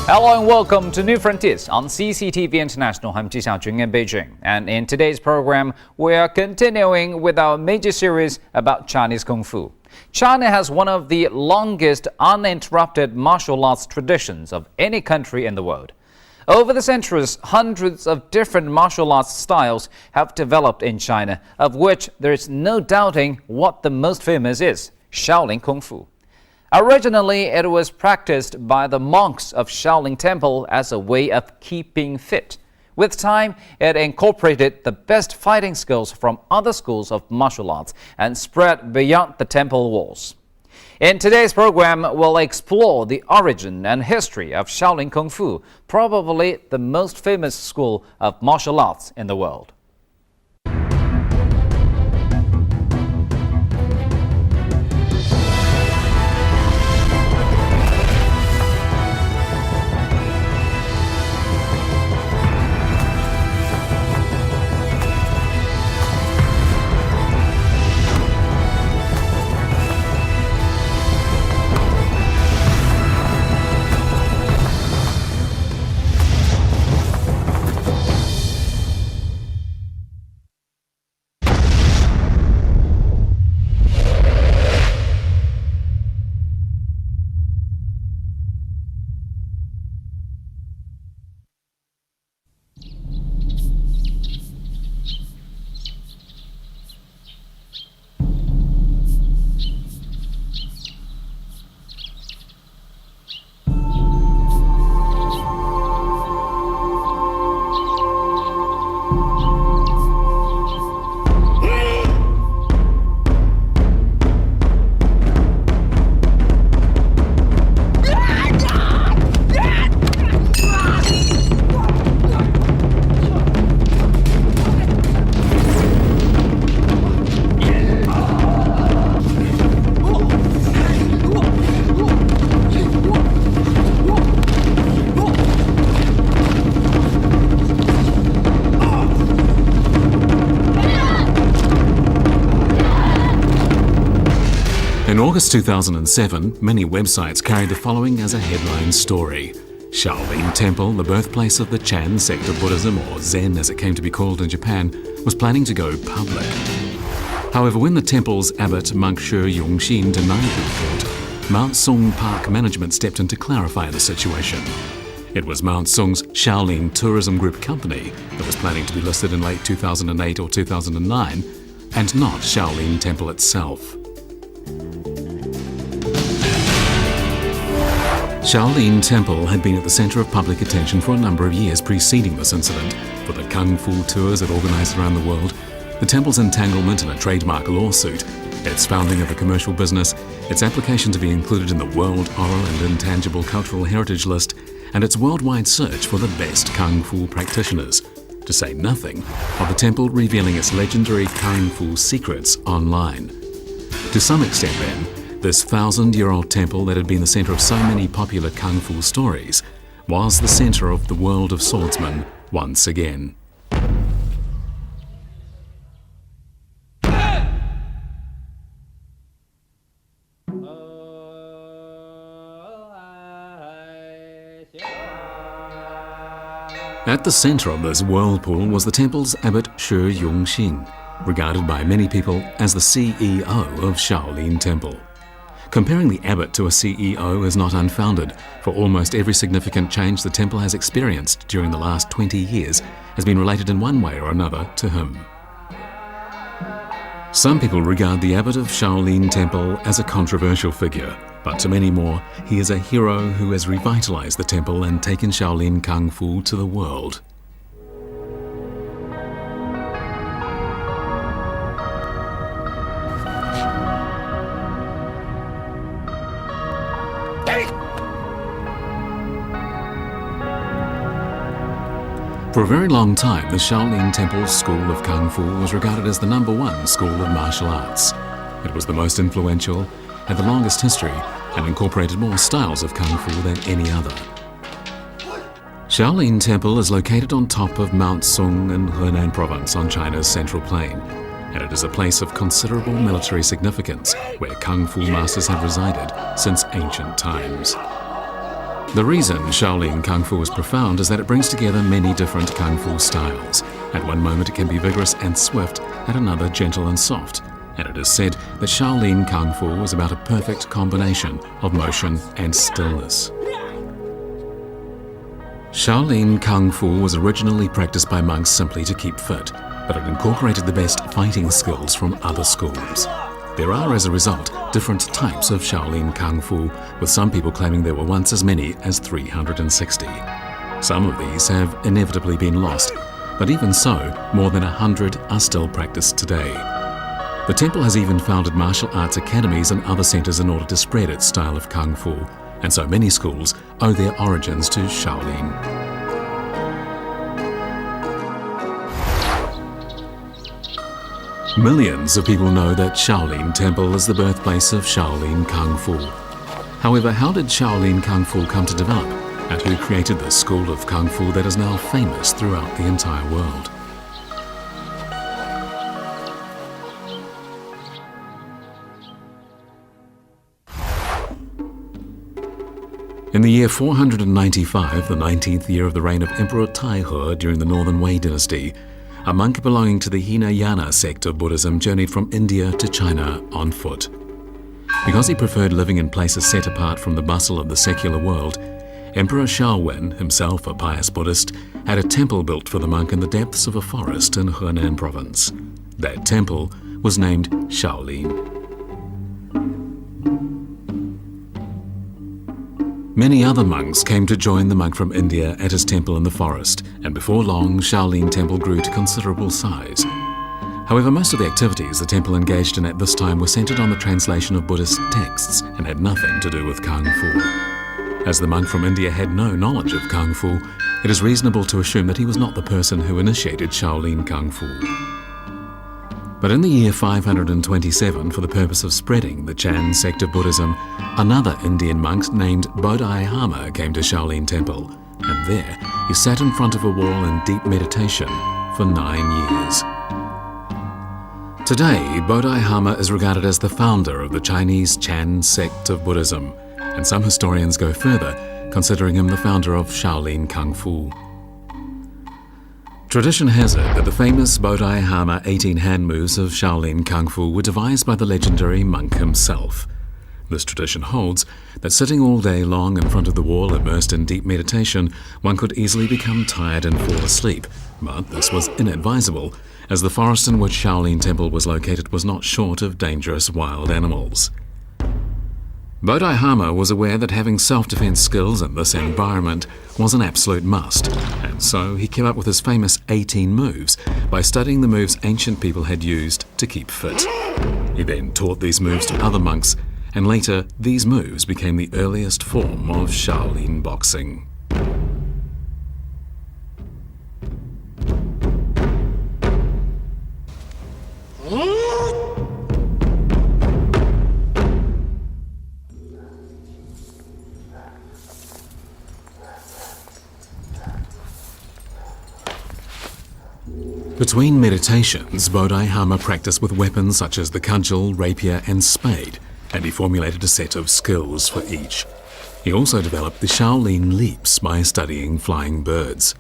Hello and welcome to New Frontiers on CCTV International. I'm Ji Xiaojun in Beijing. And in today's program, we are continuing with our major series about Chinese Kung Fu. China has one of the longest uninterrupted martial arts traditions of any country in the world. Over the centuries, hundreds of different martial arts styles have developed in China, of which there is no doubting what the most famous is: Shaolin Kung Fu. Originally, it was practiced by the monks of Shaolin Temple as a way of keeping fit. With time, it incorporated the best fighting skills from other schools of martial arts and spread beyond the temple walls. In today's program, we'll explore the origin and history of Shaolin Kung Fu, probably the most famous school of martial arts in the world. In August 2007, many websites carried the following as a headline story. Shaolin Temple, the birthplace of the Chan sect of Buddhism, or Zen as it came to be called in Japan, was planning to go public. However, when the temple's abbot, monk Shi Yongxin, denied the report, Mount Sung Park management stepped in to clarify the situation. It was Mount Sung's Shaolin Tourism Group company that was planning to be listed in late 2008 or 2009, and not Shaolin Temple itself. Shaolin Temple had been at the centre of public attention for a number of years preceding this incident. For the Kung Fu tours it organised around the world, the temple's entanglement in a trademark lawsuit, its founding of a commercial business, its application to be included in the World Oral and Intangible Cultural Heritage List, and its worldwide search for the best Kung Fu practitioners, to say nothing of the temple revealing its legendary Kung Fu secrets online. To some extent then, this 1,000-year-old temple that had been the centre of so many popular Kung Fu stories was the centre of the world of swordsmen once again. At the centre of this whirlpool was the temple's abbot Shi Yongxin, regarded by many people as the CEO of Shaolin Temple. Comparing the abbot to a CEO is not unfounded, for almost every significant change the temple has experienced during the last 20 years has been related in one way or another to him. Some people regard the abbot of Shaolin Temple as a controversial figure, but to many more, he is a hero who has revitalized the temple and taken Shaolin Kung Fu to the world. For a very long time, the Shaolin Temple's school of Kung Fu was regarded as the #1 school of martial arts. It was the most influential, had the longest history, and incorporated more styles of Kung Fu than any other. Shaolin Temple is located on top of Mount Sung in Henan Province on China's Central Plain, and it is a place of considerable military significance where Kung Fu masters have resided since ancient times. The reason Shaolin Kung Fu is profound is that it brings together many different Kung Fu styles. At one moment it can be vigorous and swift, at another gentle and soft. And it is said that Shaolin Kung Fu is about a perfect combination of motion and stillness. Shaolin Kung Fu was originally practiced by monks simply to keep fit, but it incorporated the best fighting skills from other schools. There are, as a result, different types of Shaolin Kung Fu, with some people claiming there were once as many as 360. Some of these have inevitably been lost, but even so, more than 100 are still practiced today. The temple has even founded martial arts academies and other centers in order to spread its style of Kung Fu, and so many schools owe their origins to Shaolin. Millions of people know that Shaolin Temple is the birthplace of Shaolin Kung Fu. However, how did Shaolin Kung Fu come to develop, and who created this school of Kung Fu that is now famous throughout the entire world? In the year 495, the 19th year of the reign of Emperor Taihe during the Northern Wei dynasty, a monk belonging to the Hinayana sect of Buddhism journeyed from India to China on foot. Because he preferred living in places set apart from the bustle of the secular world, Emperor Shaolin, himself a pious Buddhist, had a temple built for the monk in the depths of a forest in Henan province. That temple was named Shaolin. Many other monks came to join the monk from India at his temple in the forest, and before long, Shaolin Temple grew to considerable size. However, most of the activities the temple engaged in at this time were centered on the translation of Buddhist texts and had nothing to do with Kung Fu. As the monk from India had no knowledge of Kung Fu, it is reasonable to assume that he was not the person who initiated Shaolin Kung Fu. But in the year 527, for the purpose of spreading the Chan sect of Buddhism, another Indian monk named Bodhidharma came to Shaolin Temple, and there he sat in front of a wall in deep meditation for 9 years. Today, Bodhidharma is regarded as the founder of the Chinese Chan sect of Buddhism, and some historians go further, considering him the founder of Shaolin Kung Fu. Tradition has it that the famous Bodhidharma 18 hand moves of Shaolin Kung Fu were devised by the legendary monk himself. This tradition holds that sitting all day long in front of the wall immersed in deep meditation, one could easily become tired and fall asleep, but this was inadvisable, as the forest in which Shaolin Temple was located was not short of dangerous wild animals. Bodhidharma was aware that having self-defense skills in this environment was an absolute must, and so he came up with his famous 18 moves by studying the moves ancient people had used to keep fit. He then taught these moves to other monks, and later these moves became the earliest form of Shaolin boxing. Between meditations, Bodhidharma practiced with weapons such as the cudgel, rapier and spade, and he formulated a set of skills for each. He also developed the Shaolin leaps by studying flying birds.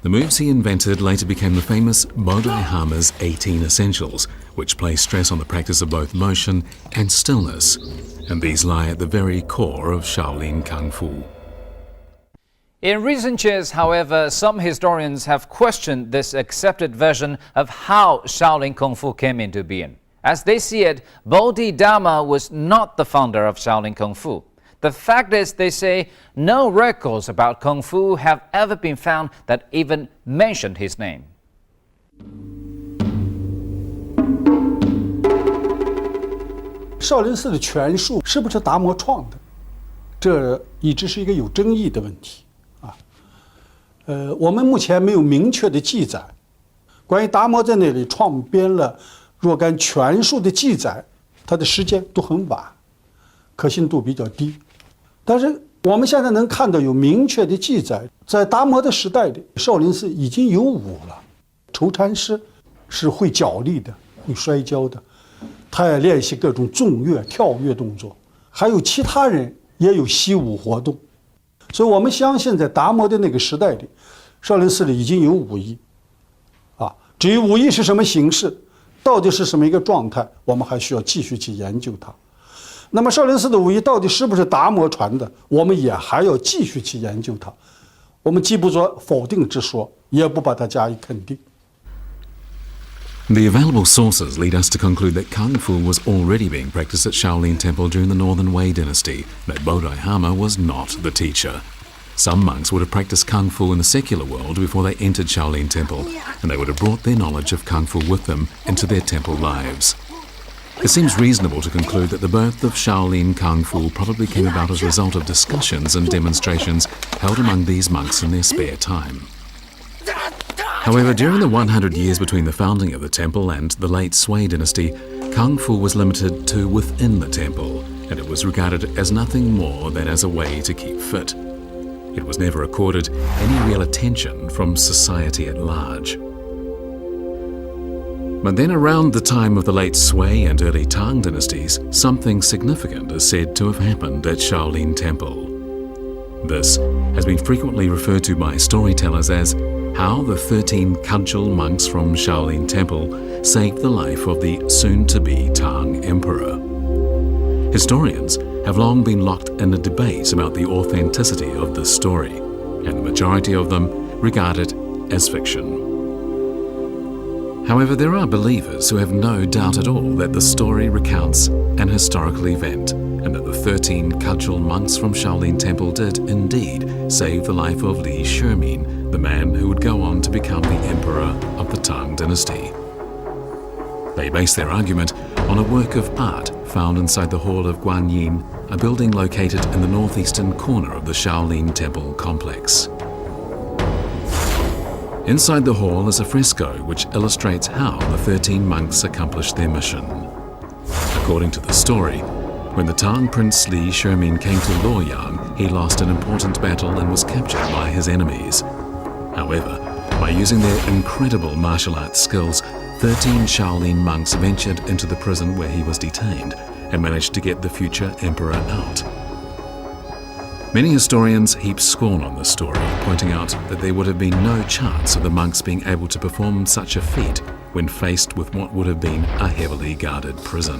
The moves he invented later became the famous Bodhidharma's 18 Essentials, which place stress on the practice of both motion and stillness, and these lie at the very core of Shaolin Kung Fu. In recent years, however, some historians have questioned this accepted version of how Shaolin Kung Fu came into being. As they see it, Bodhidharma was not the founder of Shaolin Kung Fu. The fact is, they say, no records about Kung Fu have ever been found that even mentioned his name. 少林寺的拳术是不是达摩创的？这一直是一个有争议的问题啊。我们目前没有明确的记载，关于达摩在那里创编了若干拳术的记载，它的时间都很晚，可信度比较低。但是我们现在能看到有明确的记载，在达摩的时代里，少林寺已经有武了。筹禅师是会脚力的，会摔跤的。 他也练习各种纵跃、跳跃动作，还有其他人也有习武活动。所以我们相信，在达摩的那个时代里，少林寺里已经有武艺，至于武艺是什么形式，到底是什么一个状态，我们还需要继续去研究它。那么少林寺的武艺到底是不是达摩传的，我们也还要继续去研究它。我们既不做否定之说，也不把它加以肯定。The available sources lead us to conclude that Kung Fu was already being practiced at Shaolin Temple during the Northern Wei dynasty, that Bodhidharma was not the teacher. Some monks would have practiced Kung Fu in the secular world before they entered Shaolin Temple, and they would have brought their knowledge of Kung Fu with them into their temple lives. It seems reasonable to conclude that the birth of Shaolin Kung Fu probably came about as a result of discussions and demonstrations held among these monks in their spare time. However, during the 100 years between the founding of the temple and the late Sui dynasty, Kung Fu was limited to within the temple, and it was regarded as nothing more than as a way to keep fit. It was never accorded any real attention from society at large. But then around the time of the late Sui and early Tang dynasties, something significant is said to have happened at Shaolin Temple. This has been frequently referred to by storytellers as how the 13 cudgel monks from Shaolin Temple saved the life of the soon-to-be Tang Emperor. Historians have long been locked in a debate about the authenticity of this story, and the majority of them regard it as fiction. However, there are believers who have no doubt at all that the story recounts an historical event, and that the 13 cudgel monks from Shaolin Temple did indeed save the life of Li Shimin, the man who would go on to become the emperor of the Tang dynasty. They base their argument on a work of art found inside the hall of Guanyin, a building located in the northeastern corner of the Shaolin Temple complex. Inside the hall is a fresco which illustrates how the 13 monks accomplished their mission. According to the story, when the Tang prince Li Shimin came to Luoyang, he lost an important battle and was captured by his enemies. However, by using their incredible martial arts skills, 13 Shaolin monks ventured into the prison where he was detained and managed to get the future emperor out. Many historians heap scorn on this story, pointing out that there would have been no chance of the monks being able to perform such a feat when faced with what would have been a heavily guarded prison.